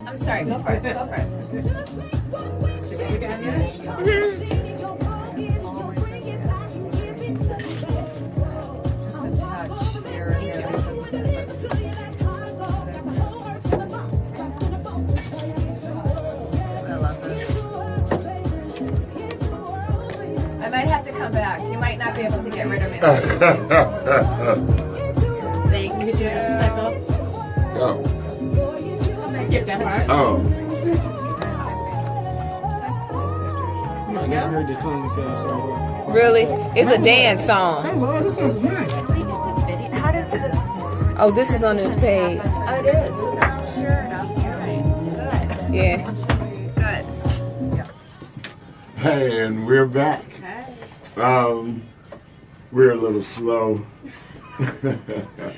I'm sorry, go for it. Go for it. See what we got here? Just a touch here and there. I love this. I might have to come back. You might not be able to get rid of it. Thank you. Did you set up? Oh. Skip that part. Oh. I never heard this song until you started. Really? It's a dance song. Oh, Lord, this song's nice. How does the... Oh, this is on this page. Oh, it is. Sure enough. You're right. Yeah. Good. Hey, and we're back. We're a little slow.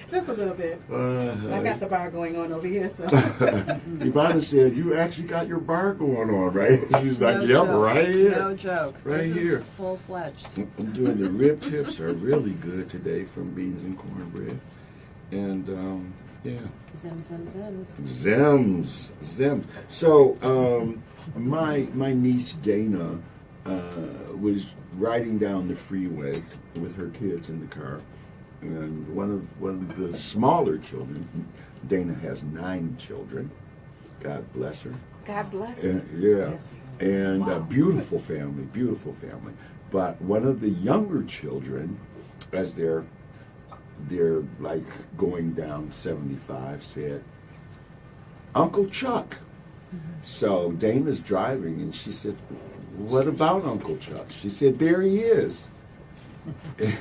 Just a little bit. I got the bar going on over here, so. Ivana said, "You actually got your bar going on, right?" She's like, No "Yep, joke. right here." No joke. Right This here. Is full-fledged. I'm doing the rib tips are really good today from beans and cornbread, and yeah. ZIM'S. So my niece Dana was riding down the freeway with her kids in the car. And one of the smaller children, Dana has 9 children. God bless her. God bless And, yeah, and beautiful family. But one of the younger children, as they're like going down 75, said, "Uncle Chuck." So Dana's driving, and she said, "What about Uncle Chuck?" She said, "There he is."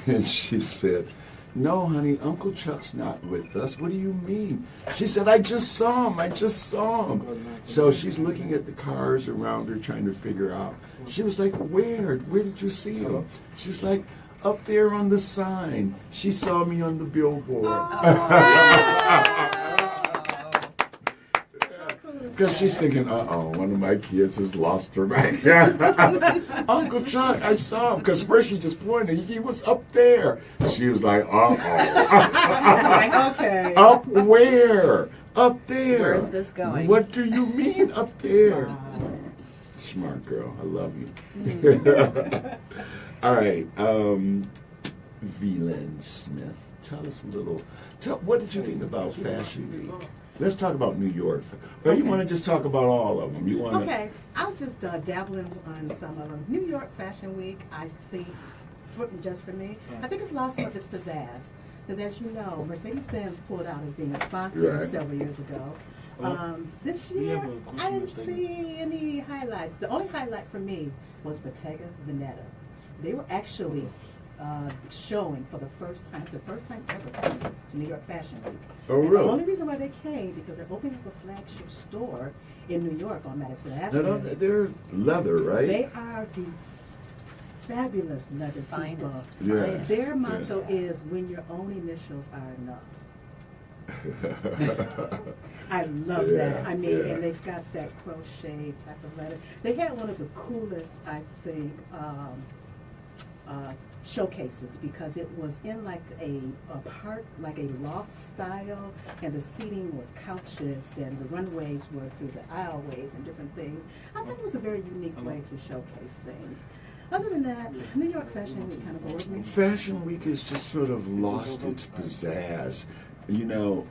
And she said, "No, honey, Uncle Chuck's not with us." "What do you mean?" She said, I just saw him. So she's looking at the cars around her trying to figure out. She was like, where did you see him? She's like, up there on the sign. She saw me on the billboard. Because she's thinking, one of my kids has lost her mind. Uncle Chuck, I saw him. Because first she just pointed, he was up there. She was like, Okay. Up where? Up there. Where is this going? What do you mean up there? Smart girl, I love you. All right, Lynne Smith, tell us a little. What did you think about Fashion Week? Let's talk about New York. Or you want to just talk about all of them? Okay, I'll just dabble on some of them. New York Fashion Week, I think, just for me, I think it's lost some of its pizzazz. Because as you know, Mercedes-Benz pulled out as being a sponsor several years ago. This year, I didn't see any highlights. The only highlight for me was Bottega Veneta. They were actually showing for the first time ever to New York Fashion Week. Oh, and really? The only reason why they came because they're opening up a flagship store in New York on Madison Avenue. No, they're leather, right? They are the fabulous leather people. Yeah. Their motto is when your own initials are enough. I love that. I mean, and they've got that crochet type of leather. They had one of the coolest, I think, showcases because it was in like a park, like a loft style, and the seating was couches, and the runways were through the aisleways and different things. I thought it was a very unique way to showcase things. Other than that, New York Fashion Week kind of bored me. Fashion Week has just sort of lost its pizzazz. You know,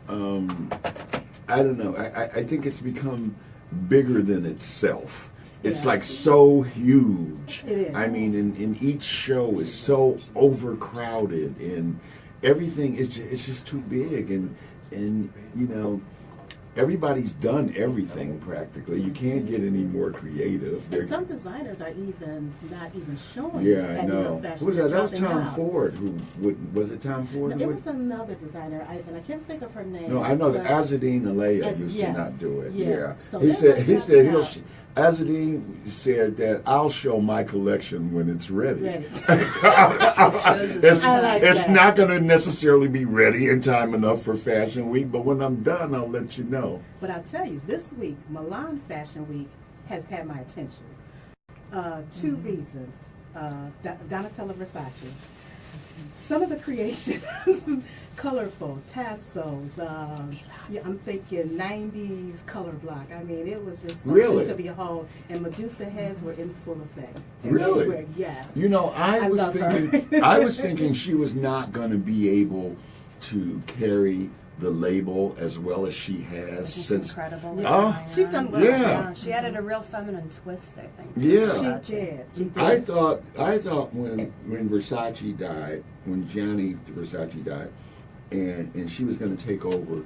I don't know. I think it's become bigger than itself. It's like so huge. It is. I mean, in each show is so overcrowded, and everything is it's just too big, and you know, everybody's done everything practically. You can't get any more creative. And some designers are not even showing. Yeah, I at New York know. Fashion Who was that? That was dropping Tom out. Ford. Was it Tom Ford? No, it was another designer, and I can't think of her name. No, I know that but- Azadine Alea Az- used yeah. to not do it. Yeah. Yeah, So he they said might he drop said it he'll. out. Azadine said that I'll show my collection when it's ready. Ready. it's I like it's that. not going to necessarily be ready in time enough for Fashion Week, but when I'm done, I'll let you know. But I'll tell you, this week, Milan Fashion Week has had my attention. Two reasons. Donatella Versace. Some of the creations colorful tassels. Yeah, I'm thinking 90s color block. I mean, it was just something Really? to behold. And Medusa heads were in full effect. And Really? they were, yes. You know, I was love her. thinking, I was thinking she was not going to be able to carry the label as well as she has It's since. incredible. Oh, She's done well. yeah. She added a real feminine twist, I think. Yeah. She did. She did. I thought when Versace died, when Gianni Versace died, and she was going to take over,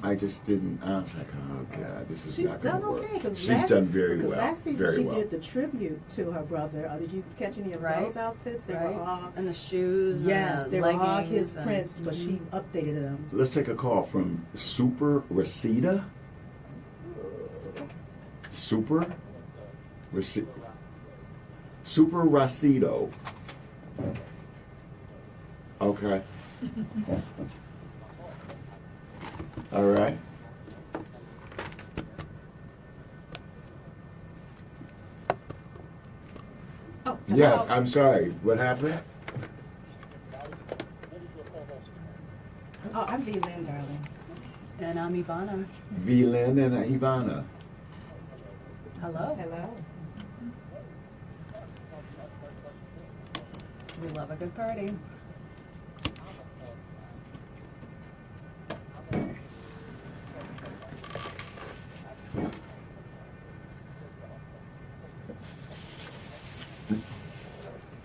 I just didn't. I was like, oh God, this is She's not going done to work. okay. 'Cause She's done very well, Last season very she well. did the tribute to her brother. Did you catch any of Right. those outfits? They Right? were all. And the shoes. Yes, and they the were all his leggings and- prints, but she updated them. Let's take a call from Super Resita. Super Racido. Okay. All right. Oh, Yes, hello. I'm sorry. What happened? Oh, I'm Lynne, darling. And I'm Ivana. Lynne and Ivana. Hello. Hello. We love a good party.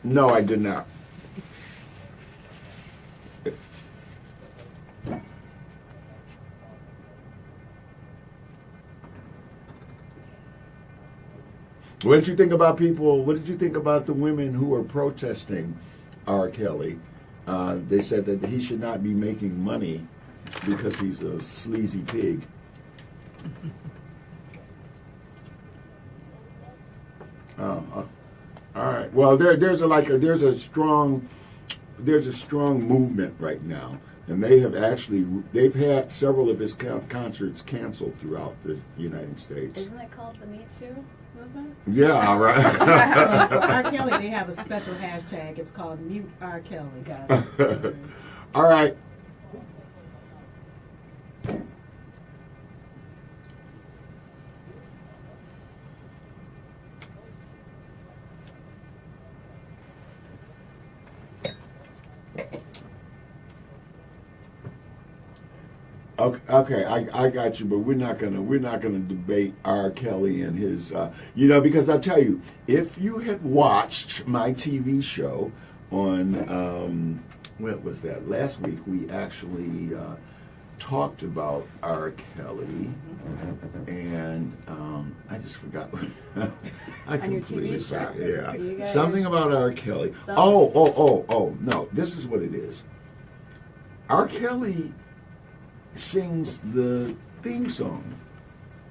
No, I did not. What did you think about people? What did you think about the women who were protesting R. Kelly? They said that he should not be making money because he's a sleazy pig. All right. Well, there's a strong movement right now, and they've had several of his concerts canceled throughout the United States. Isn't it called the Me Too movement? Yeah, right. For R. Kelly, they have a special hashtag. It's called Mute R. Kelly. Got it. All right. Okay, I got you, but we're not gonna debate R. Kelly and his, because I'll tell you, if you had watched my TV show on, what was that? Last week we actually talked about R. Kelly, and I just forgot. I On your completely TV show. forgot. Yeah, You guys- something about R. Kelly. Something. Oh! No, this is what it is. R. Kelly sings the theme song.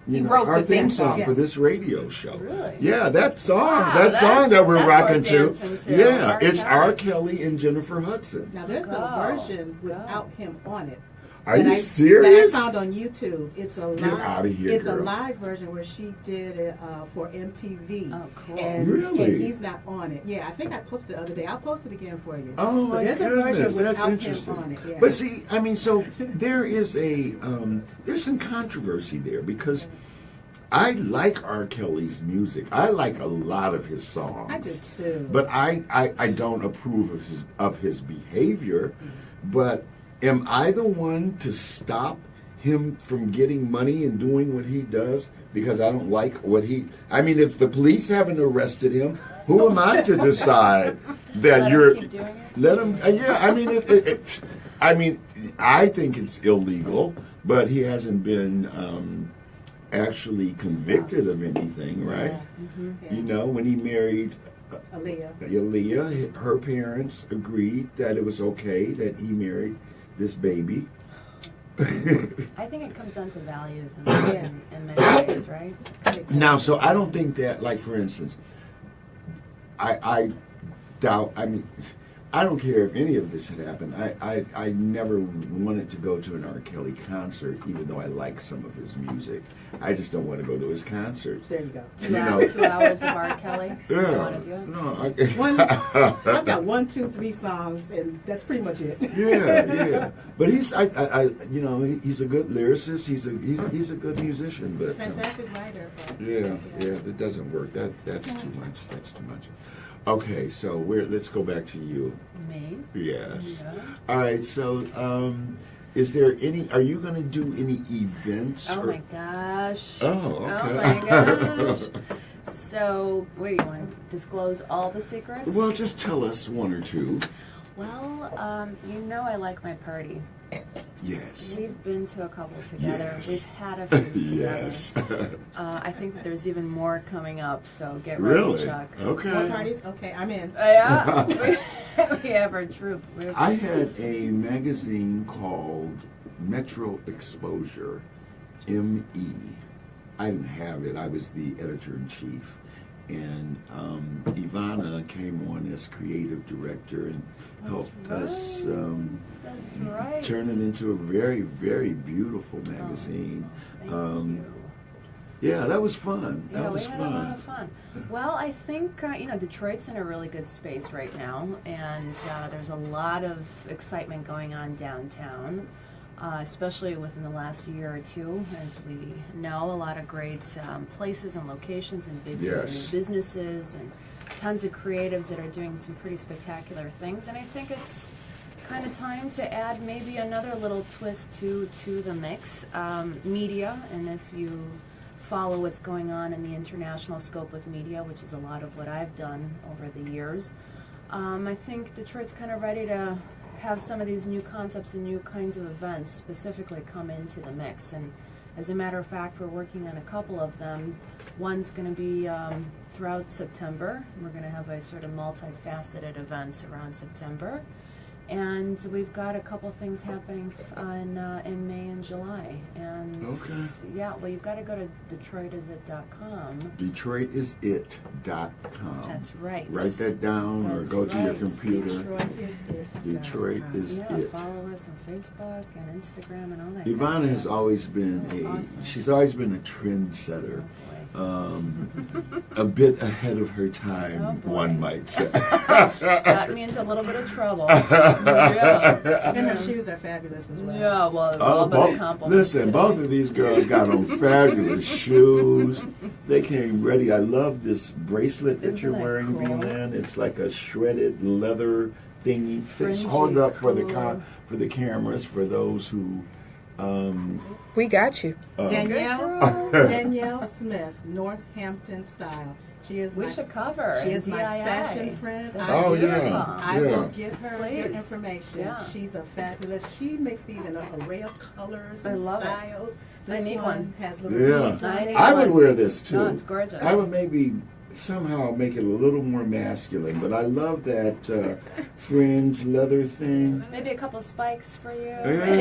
He wrote our the theme song. for this radio show. Really? Yeah, that song. Wow, that song that we're that's rocking worth to. dancing to. Yeah, R. it's Kelly. R. Kelly and Jennifer Hudson. Now, there's Go. a version without him on it. Are that you I serious? found on YouTube. It's a live. Get outta here, It's girl. a live version where she did it for MTV. Oh, cool. And, Really? and he's not on it. Yeah, I think I posted the other day. I'll post it again for you. Oh But my there's goodness, a version that's without interesting. him on it. Yeah. But see, I mean, so there is there's some controversy there because I like R. Kelly's music. I like a lot of his songs. I do too. But I don't approve of his behavior. But am I the one to stop him from getting money and doing what he does because I don't like what I mean, if the police haven't arrested him, who am I to decide that Let you're? him keep doing it? Let him. Yeah, I mean, I think it's illegal, but he hasn't been actually convicted of anything, right? Yeah. You know, when he married Aaliyah. her parents agreed that it was okay that he married this baby. I think it comes down to values in many ways, right? Now, so I don't think that, like, for instance, I doubt, I mean, I don't care if any of this had happened. I never wanted to go to an R. Kelly concert, even though I like some of his music. I just don't want to go to his concerts. There you go. 2 hours of R. Kelly. You Yeah. want to do it? No. I've got 1, 2, 3 songs, and that's pretty much it. Yeah. But he's a good lyricist. He's a good musician. But Fantastic writer. But yeah, that doesn't work. That's too much. That's too much. Okay, so let's go back to you. Me? Yes. Yeah. All right. So, is there any? Are you going to do any events? Oh my gosh. Oh, okay. Oh my gosh. So, wait, you want to disclose all the secrets? Well, just tell us one or two. Well, I like my party. Yes. We've been to a couple together. Yes. We've had a few together. Yes. I think that there's even more coming up, so get ready, Really? Chuck. Okay. more parties? Okay, I'm in. Yeah, we have our troop. I had a magazine called Metro Exposure, M.E. I didn't have it. I was the editor-in-chief. And Ivana came on as creative director and helped us That's right. turn it into a very, very beautiful magazine. Thank you. Yeah, that was fun. Yeah, That was we had fun. a lot of fun. Well, I think, Detroit's in a really good space right now, and there's a lot of excitement going on downtown, especially within the last year or two. As we know, a lot of great places and locations and big Yes. new businesses and tons of creatives that are doing some pretty spectacular things, and I think it's kind of time to add maybe another little twist to the mix. Media, and if you follow what's going on in the international scope with media, which is a lot of what I've done over the years, I think Detroit's kind of ready to have some of these new concepts and new kinds of events specifically come into the mix. And as a matter of fact, we're working on a couple of them. One's going to be throughout September. We're going to have a sort of multifaceted event around September. And we've got a couple things happening in May and July. And Okay. yeah, well, you've got to go to DetroitIsIt.com. DetroitIsIt.com. That's right. Write that down or That's go to your right. computer. Detroit Detroit is Yeah, it. follow us on Facebook and Instagram and all that. Ivana kind of has stuff. always been Awesome. she's always been a trendsetter. Oh, A bit ahead of her time, Oh, boy. one might say. It's got me into a little bit of trouble. Yeah. And her shoes are fabulous as well. Yeah, well, all but a compliment. Listen, both of these girls got on fabulous shoes. They came ready. I love this bracelet that Isn't you're that wearing, cool? Milan. It's like a shredded leather thingy. Fringy, Hold up for the cool. for the cameras for those who. We got you. Danielle Smith, Northampton style. She is We my, should cover. she is in my DII. fashion friend. That's Oh, yeah. beautiful. I Yeah. will give her Please. your information. Yeah. She's a fabulous. She makes these in an array of colors I and love it. styles. I This need one. has little Yeah. beads on I it. need I would one. wear this too. No, it's gorgeous. I would maybe somehow make it a little more masculine, but I love that fringe leather thing. Maybe a couple spikes for you. And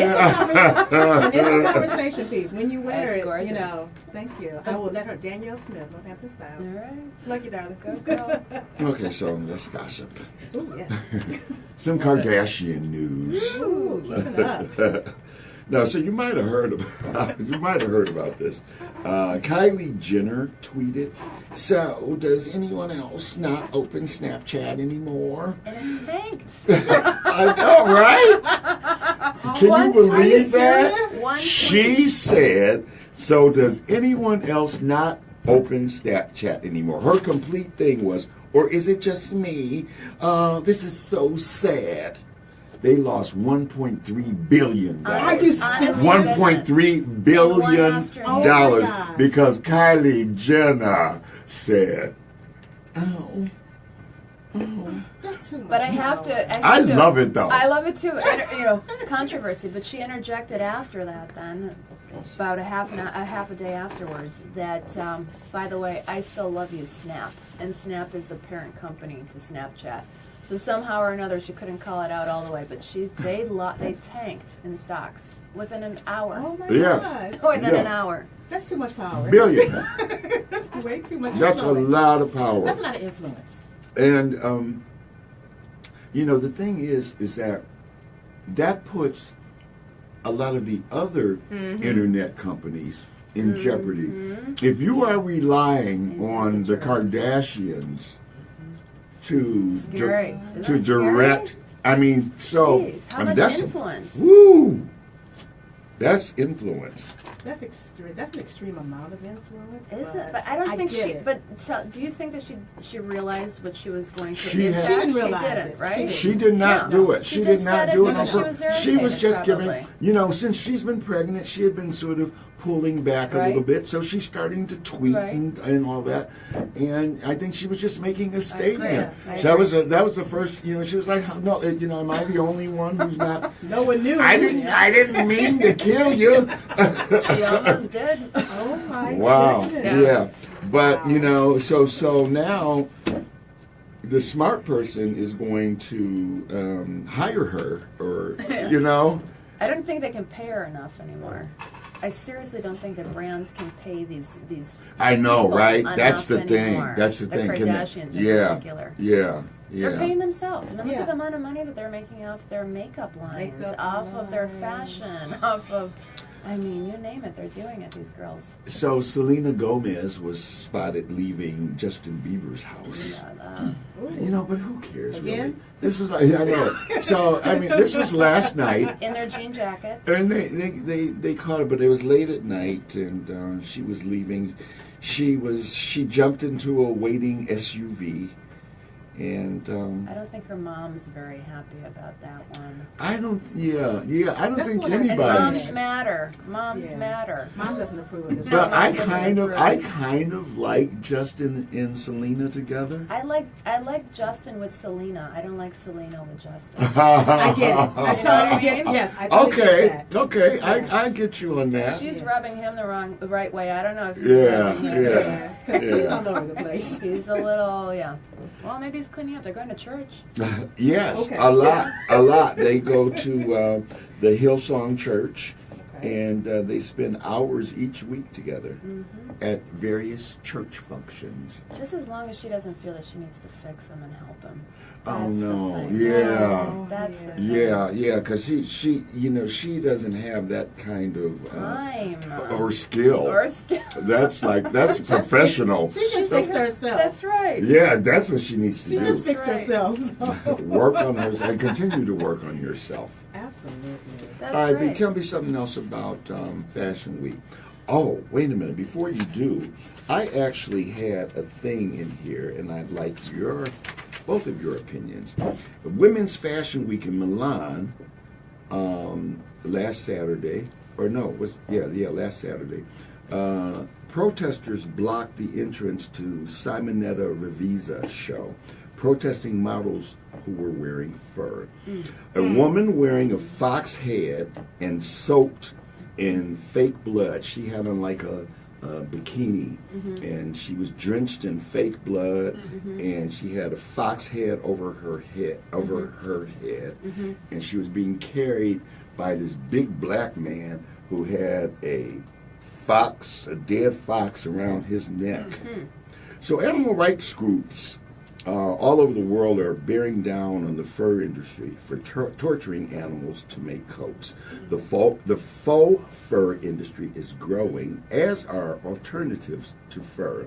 it's a conversation piece. When you wear That's it, gorgeous. you know, thank you. I will let her, Danielle Smith, Northampton All style. right. Lucky darling. Go, girl. Okay, so let's gossip. Ooh, yes. Some Kardashian news. Ooh, keep it up. No, so you might have heard about this. Kylie Jenner tweeted, "So does anyone else not open Snapchat anymore?" And it tanked. I know, right? Can you believe that? One She said, "So does anyone else not open Snapchat anymore?" Her complete thing was, "Or is it just me? This is so sad." They lost $1.3 billion. Are you serious? $1.3 billion Oh my God. because Kylie Jenner said, "Oh, That's too much. But I have to. I love it though." I love it too. Controversy. But she interjected after that. Then, about a half a day afterwards, that by the way, I still love you, Snap, and Snap is the parent company to Snapchat. So somehow or another, she couldn't call it out all the way, but they tanked in stocks within an hour. Oh my Yeah. God. Within an Yeah. hour. That's too much power. Billion. That's way too much That's a influence. lot of power. That's a lot of influence. And the thing is that puts a lot of the other internet companies in jeopardy. If you are relying on the Kardashians to Scary. Isn't that direct, scary? I mean, so Jeez, how I mean, much that's influence? Woo, that's influence. That's extreme. That's an extreme amount of influence. Is it? But I don't think get she. it. But do you think that she realized what she was going to? She in had- fact, She didn't realize didn't, it. right? She did not No. do it. She She just did not said it do it because on she purpose. was She was irritated, just probably. giving, since she's been pregnant, she had been sort of pulling back a little Right. bit, so she's starting to tweet Right. and all that. And I think she was just making a statement. I So that was the first. She was like, no, am I the only one who's not? No one knew. I didn't mean to kill you. She almost did. Oh my Wow. goodness. Yeah. But so now the smart person is going to hire her, or I don't think they can pay her enough anymore. I seriously don't think that brands can pay these. I know, people right? enough That's the thing. anymore. That's the The thing. Kardashians in yeah, particular. yeah, They're paying yeah. themselves. I mean, look Yeah. at the amount of money that they're making off their makeup lines, Makeup off of their lines. fashion, off of. I mean, you name it, they're doing it. These girls. So Selena Gomez was spotted leaving Justin Bieber's house. Yeah, But who cares? Really? Again? This was I know. So I mean, this was last night. in their jean jackets. And they caught her, but it was late at night, and she was leaving. She jumped into a waiting SUV, and I don't think her mom's very happy about that one. I don't. Yeah. I don't That's think what I- And anybody. moms matter. Moms Yeah. matter. Mom doesn't approve of this. But No, I Mom kind of like Justin and Selena together. I like Justin with Selena. I don't like Selena with Justin. I get it. I You know what I totally get mean? it. Yes, I totally Okay, get that. okay, I get you on that. She's rubbing him the right way. I don't know if Yeah, yeah. Because he's Yeah. all over the place. He's a little Well, maybe he's cleaning up. They're going to church. Yes, Okay. a lot. They go to the Hillsong Church, Okay. and they spend hours each week together at various church functions. Just as long as she doesn't feel that she needs to fix him and help him. Oh, That's the no. thing. Yeah. That's the thing. Yeah, because she doesn't have that kind of Time. or skill. Or skill. That's professional. She just fixed herself. That's right. Yeah, that's what she needs to She do. just fixed Right. herself. So. Work on herself and continue to work on yourself. Absolutely. That's All right, right. Vic, tell me something else about Fashion Week. Oh, wait a minute. Before you do, I actually had a thing in here, and I'd like both of your opinions. The Women's Fashion Week in Milan last Saturday, last Saturday. Protesters blocked the entrance to Simonetta Revisa's show, protesting models who were wearing fur. A woman wearing a fox head and soaked in fake blood. She had on like a bikini, and she was drenched in fake blood, and she had a fox head over her head, and she was being carried by this big black man who had a dead fox around his neck. So animal rights groups all over the world are bearing down on the fur industry for torturing animals to make coats. The faux fur industry is growing, as are alternatives to fur,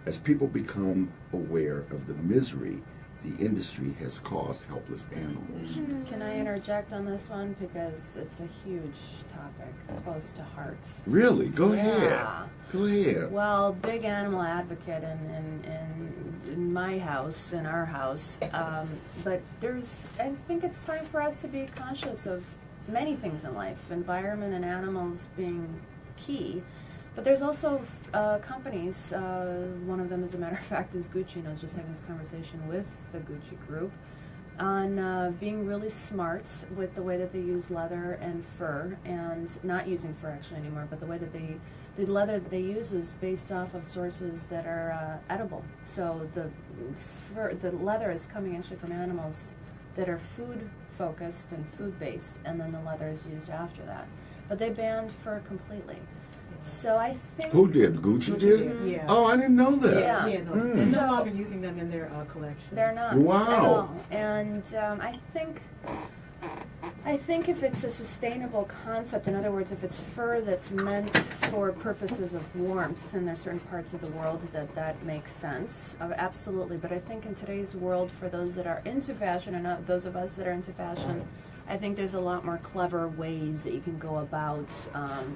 as people become aware of the misery the industry has caused helpless animals. Can I interject on this one? Because it's a huge topic, close to heart. Really? Go ahead. Yeah. Go ahead. Well, big animal advocate in my house, in our house. But I think it's time for us to be conscious of many things in life, environment and animals being key. But there's also companies, one of them, as a matter of fact, is Gucci, and I was just having this conversation with the Gucci group on being really smart with the way that they use leather and fur, and not using fur actually anymore, but the way that the leather that they use is based off of sources that are edible. So the leather is coming actually from animals that are food focused and food based, and then the leather is used after that. But they banned fur completely. So I think Who did? Gucci did? Yeah. Oh, I didn't know that. Yeah. Yeah, no, Mm. they're no So- longer using them in their collection. they're not. Wow. At all. And I think if it's a sustainable concept, in other words, if it's fur that's meant for purposes of warmth, and there's certain parts of the world that makes sense, absolutely. But I think in today's world, for those that are into fashion, and those of us that are into fashion, I think there's a lot more clever ways that you can go about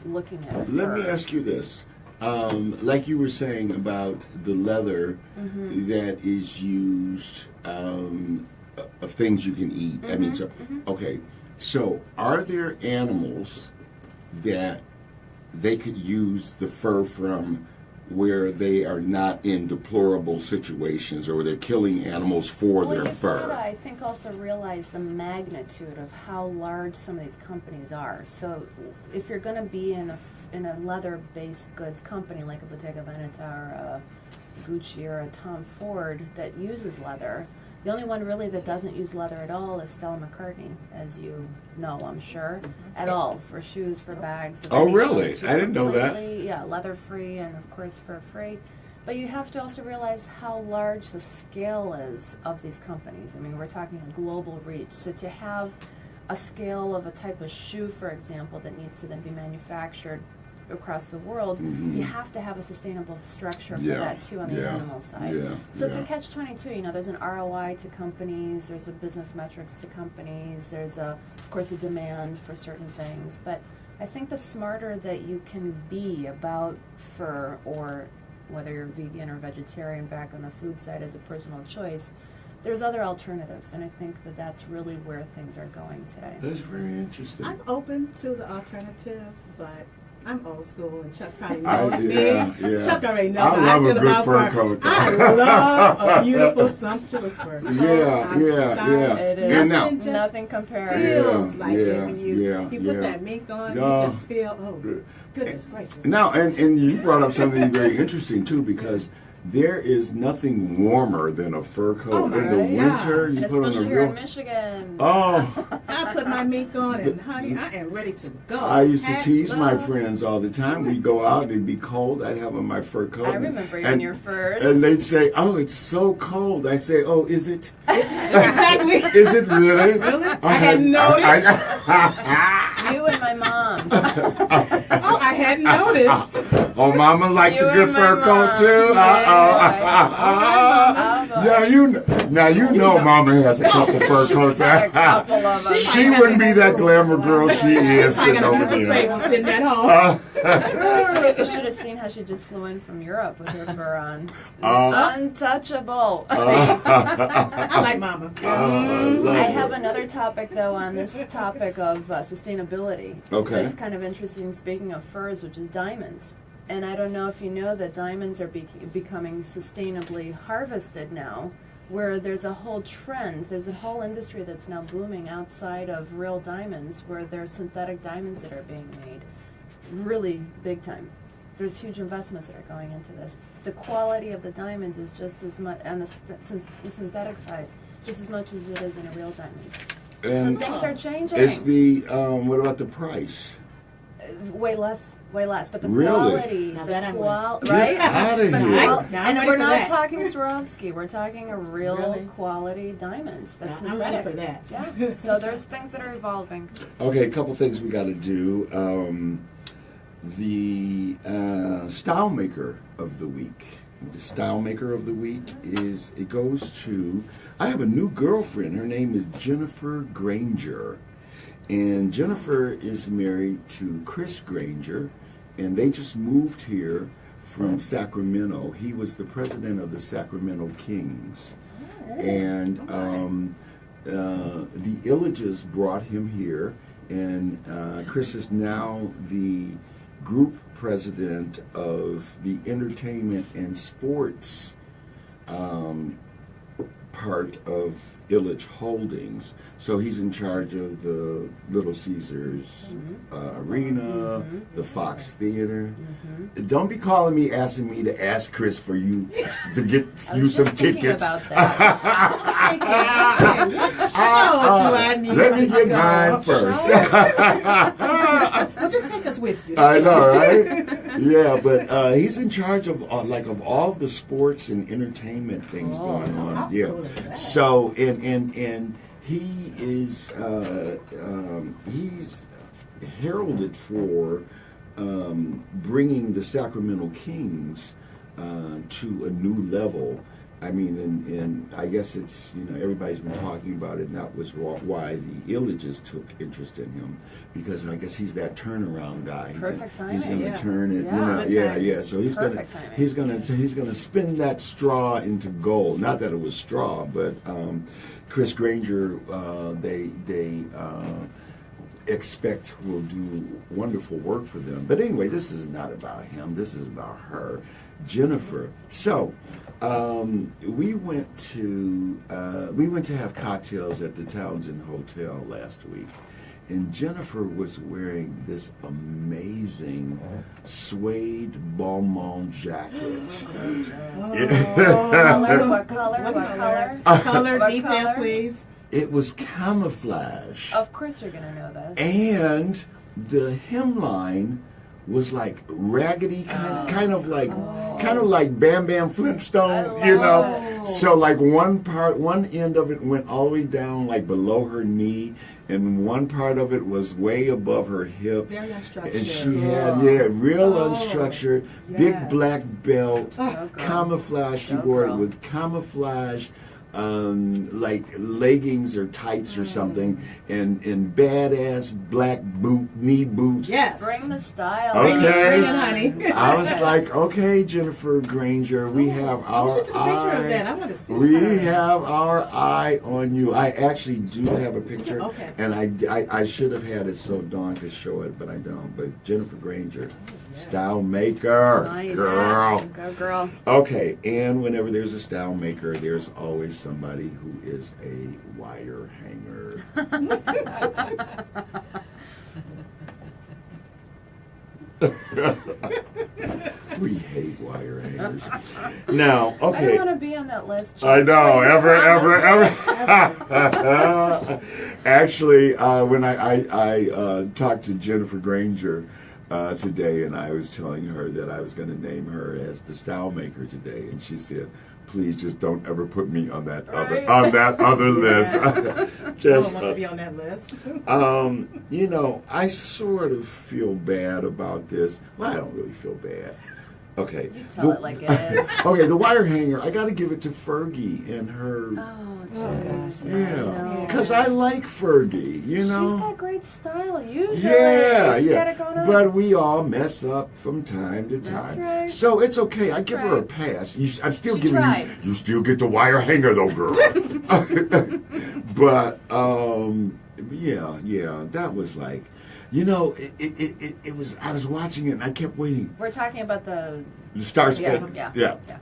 looking at fur. Let me ask you this. Like you were saying about the leather that is used of things you can eat. I mean, so okay. So, are there animals that they could use the fur from where they are not in deplorable situations, or they're killing animals for Well, their you've fur? gotta, I think, also realize the magnitude of how large some of these companies are. So, if you're going to be in a leather-based goods company like a Bottega Veneta or a Gucci or a Tom Ford that uses leather, the only one really that doesn't use leather at all is Stella McCartney, as you know, I'm sure, at all, for shoes, for bags. of Oh, any really? sort. I didn't know that. Completely, yeah, leather-free and, of course, fur-free. But you have to also realize how large the scale is of these companies. I mean, we're talking a global reach. So to have a scale of a type of shoe, for example, that needs to then be manufactured across the world, you have to have a sustainable structure for that too on the animal side. So it's a catch-22. You know, there's an ROI to companies, there's a business metrics to companies, there's of course a demand for certain things. But I think the smarter that you can be about fur, or whether you're vegan or vegetarian, back on the food side as a personal choice, there's other alternatives, and I think that that's really where things are going today. That's very interesting. I'm open to the alternatives, but I'm old school, and Chuck probably I- knows me. yeah, yeah. Chuck already knows I how love a feel good about fur coat, though. I love a beautiful, sumptuous fur coat. Yeah, I'm yeah, sorry. yeah. It And now- is Nothing just nothing compares. feels Yeah, like yeah, it when you yeah, put yeah. that mink on. Yeah. You just feel, oh, goodness gracious. Now, and you brought up something very interesting too, because there is nothing warmer than a fur coat Oh, in the my winter. gosh. You And put on a especially here in real. Michigan. Oh, I put my mink on, and honey, I am ready to go. I used to Hat, tease my gloves. friends all the time. We'd go out, it'd be cold. I'd have on my fur coat. I remember you and, in your furs. And they'd say, "Oh, it's so cold." I say, "Oh, is it? Exactly. Is it really?" Really? I hadn't noticed. You and my mom. Oh, I hadn't noticed. Oh, Mama likes You a good and my fur coat mom. too. Yeah. Now you know Mama has a couple fur coats. A couple of them. She wouldn't be that glamour girl she is I sitting got over a beautiful there. sable sitting at home. You should have seen how she just flew in from Europe with her fur on. Uh, Untouchable. I like Mama. I have another topic, though, on this topic of sustainability. Okay. That's kind of interesting, speaking of furs, which is diamonds. And I don't know if you know that diamonds are becoming sustainably harvested now, where there's a whole trend, there's a whole industry that's now booming outside of real diamonds, where there's synthetic diamonds that are being made. Really big time. There's huge investments that are going into this. The quality of the diamonds is just as much, and the synthetic side, just as much as it is in a real diamond. and So things are changing. is the what about the price? Way less. But the Really? quality, Now the that I'm right? Get outta The here. qual- Now I'm and ready we're for not that. talking Swarovski. We're talking a real Really? quality diamonds. That's I'm ready for synthetic. that. Yeah. So there's things that are evolving. Okay, a couple things we got to do. The style maker of the week. The style maker of the week is, it goes to, I have a new girlfriend. Her name is Jennifer Granger. And Jennifer is married to Chris Granger, and they just moved here from Sacramento. He was the president of the Sacramento Kings. And the Illages brought him here, and Chris is now the group president of the entertainment and sports part of Illich Holdings. So he's in charge of the Little Caesars Arena, the Fox Theater. Don't be calling me, asking me to ask Chris for you to get I you was some just thinking tickets. about that. Okay, what show do I need Let me to get go? mine first. Well, just take us with you. I know, right? Yeah, but he's in charge of of all the sports and entertainment things going on. how Yeah. cool is that? So and he is he's heralded for bringing the Sacramento Kings to a new level. I mean, and I guess it's, everybody's been talking about it, and that was why the Illages took interest in him, because I guess he's that turnaround guy. Perfect He's timing. going to Yeah. turn it, Yeah. So he's Perfect timing. he's gonna spin that straw into gold. Not that it was straw, but Chris Granger, they expect will do wonderful work for them. But anyway, this is not about him. This is about her, Jennifer. So we went to have cocktails at the Townsend Hotel last week, and Jennifer was wearing this amazing suede Balmain jacket. Color? What color? What color? Color What details, color? please. It was camouflage. Of course you're gonna know this. And the hemline was like raggedy, kind of like Bam Bam Flintstone, I love it. So like one end of it went all the way down like below her knee, and one part of it was way above her hip. Very unstructured. And she had real unstructured, big yes. black belt, Go girl. camouflage. She Go wore girl. it with camouflage. Like leggings or tights or something, and badass black knee boots. Yes. Bring the style. Okay. Bring it, honey. I was like, okay, Jennifer Granger, we have I our want you to take a picture of that. I eye. want to see We her. have our eye on you. I actually do have a picture, Okay. and I should have had it so Dawn could show it, but I don't. But Jennifer Granger, style maker, Nice. girl. Go girl. Okay, and whenever there's a style maker, there's always somebody who is a wire hanger. We hate wire hangers. Now, I okay. don't want to be on that list. I know, Jeff. ever. Actually, when I talked to Jennifer Granger today, and I was telling her that I was going to name her as the style maker today, and she said, "Please just don't ever put me on that Right. other list." Just Wants to be on that list. I sort of feel bad about this. Well, I don't really feel bad. Okay. You tell it like it is. Okay, the wire hanger, I got to give it to Fergie and her. Oh, gosh. Yeah. Because I like Fergie, She's got great style, usually. Yeah, She's yeah. got it going on. But we all mess up from time to time. That's right. So it's okay. I give her a right. pass. I'm still She giving tried. you still get the wire hanger though, girl. But yeah, that was like, it was. I was watching it and I kept waiting. We're talking about the... The Star Spangled. Yeah.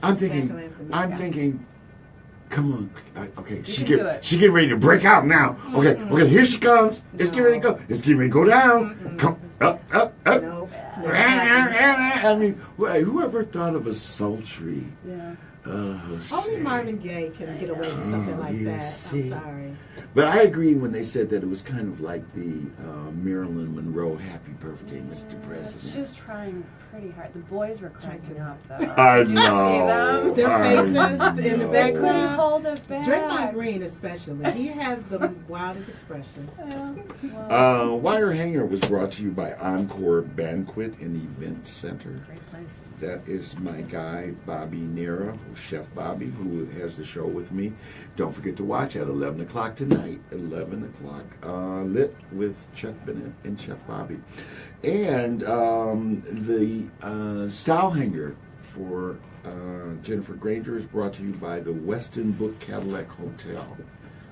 I'm National thinking. anthem. Come on. Okay, can do it. she getting ready to break out now. Okay, here she comes. It's getting ready to go. It's getting ready to go down. Come up. No. I mean, whoever thought of a sultry? Yeah. Only Marvin Gaye can get away with something like you that. see. I'm sorry. But I agree when they said that it was kind of like the Marilyn Monroe "Happy Birthday, Mr. She President." was trying pretty hard. The boys were cracking up, though. I Did you see know. them? Their I faces in the know. They couldn't background. hold it back. Draymond Green especially. He had the wildest expression. Yeah. Well, Wire Hanger was brought to you by Encore Banquet and Event Center. great place. That is my guy, Bobby Nera, Chef Bobby, who has the show with me. Don't forget to watch at 11 o'clock tonight. 11 o'clock, lit with Chuck Bennett and Chef Bobby. And the style hanger for Jennifer Granger is brought to you by the Weston Book Cadillac Hotel.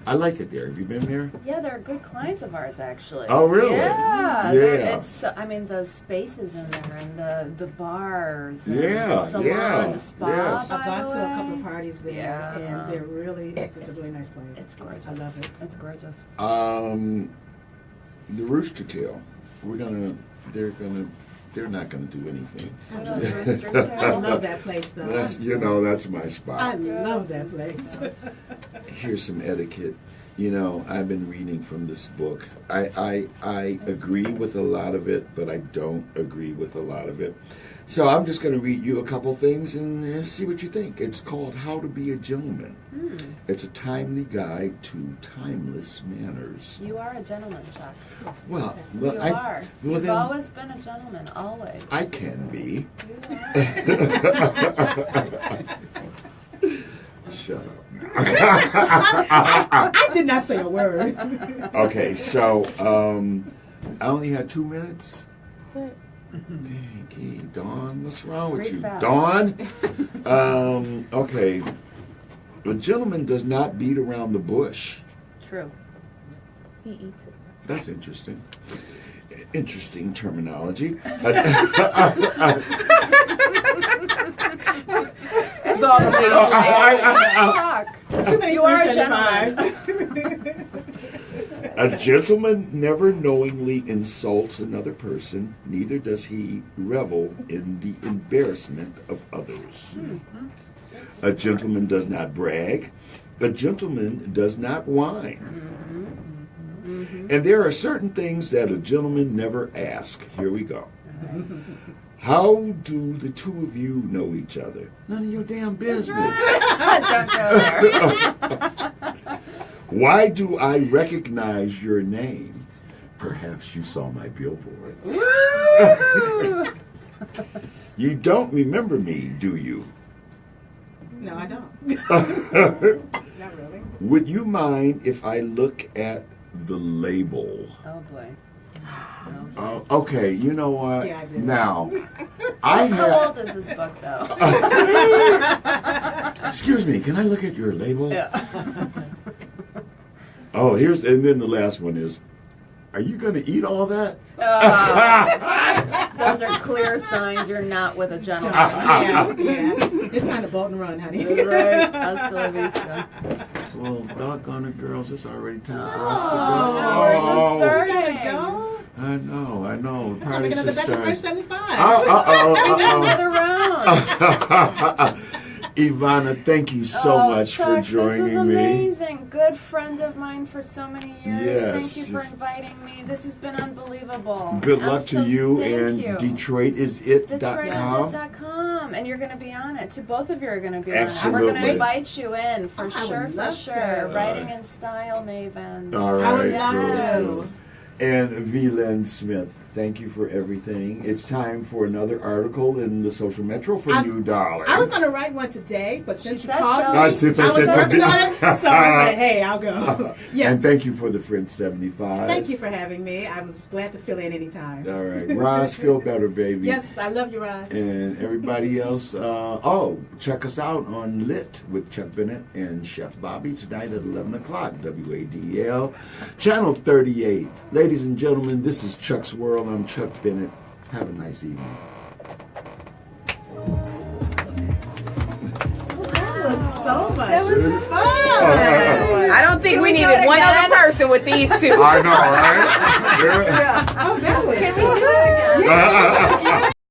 I like it there. Have you been there? Yeah, they're good clients of ours, actually. Oh, really? Yeah. Yeah. It's, the spaces in there and the bars. And Yeah, the salon, yeah, the spa. yes. I've by gone the to a way. couple of parties there, Yeah. and it's a really nice place. It's gorgeous. I love it. It's gorgeous. The Rooster Tail. They're not gonna do anything. Who knows Rooster I Tail? love that place, though. That's my I spot. love that place. Here's some etiquette. I've been reading from this book. I agree with a lot of it, but I don't agree with a lot of it. So I'm just going to read you a couple things and see what you think. It's called How to Be a Gentleman. It's a timely guide to timeless manners. You are a gentleman, Chuck. Well, You are. You've then always been a gentleman, always. I can be. You are. Shut up. I did not say a word. Okay, so I only had 2 minutes. Dang, Dawn, what's wrong with Great you, fast. Dawn? Okay, a gentleman does not beat around the bush. True. He eats it. That's interesting. Interesting terminology. That's all the Chuck. Too many You are a French gentleman. A gentleman never knowingly insults another person, neither does he revel in the embarrassment of others. A gentleman does not brag. A gentleman does not whine. And there are certain things that a gentleman never asks. Here we go. How do the two of you know each other? None of your damn business. Don't go there. Why do I recognize your name? Perhaps you saw my billboard. You don't remember me, do you? No, I don't. Not really. Would you mind if I look at the label? Oh boy. Okay, you know what? Yeah, I did. Now, I How have. old is this book, though? Excuse me, can I look at your label? Yeah. Oh, and then the last one is, are you going to eat all that? Those are clear signs you're not with a gentleman. Yeah. It's time to bolt and run, honey. That's right. Hasta la vista. Well, doggone it, girls, it's already time for Oh, us now we're just to go. We gotta starting. go. I know. The It's party's making another just batch of French starting. 75. We need another round. Ivana, thank you so much Chuck, for joining this was me. amazing. Good friend of mine for so many years. Yes. Thank you for inviting me. This has been unbelievable. Good luck to you, Thank and you. DetroitIsIt.com. DetroitIsIt.com, and you're going to be on it. Both of you are going to be Absolutely. on it. We're going to invite you in for I sure, would for love sure. to. Writing in style, Maven. All I would right, love girl. to. And Lynne Smith, thank you for everything. It's time for another article in the Social Metro for you, darling. I was going to write one today, but since She you said called so. me, Since I I was said working to be- on it, so I said, hey, I'll go. Yes. And thank you for the French 75. Thank you for having me. I was glad to fill in anytime. All right. Roz, feel better, baby. Yes, I love you, Roz. And everybody else, check us out on Lit with Chuck Bennett and Chef Bobby tonight at 11 o'clock, WADL, Channel 38. Ladies and gentlemen, this is Chuck's World. I'm Chuck Bennett. Have a nice evening. That was so much That was fun. I don't think Can we we do needed it one again? other person with these two. I know, right? Oh, that was Can we do it again? Yeah.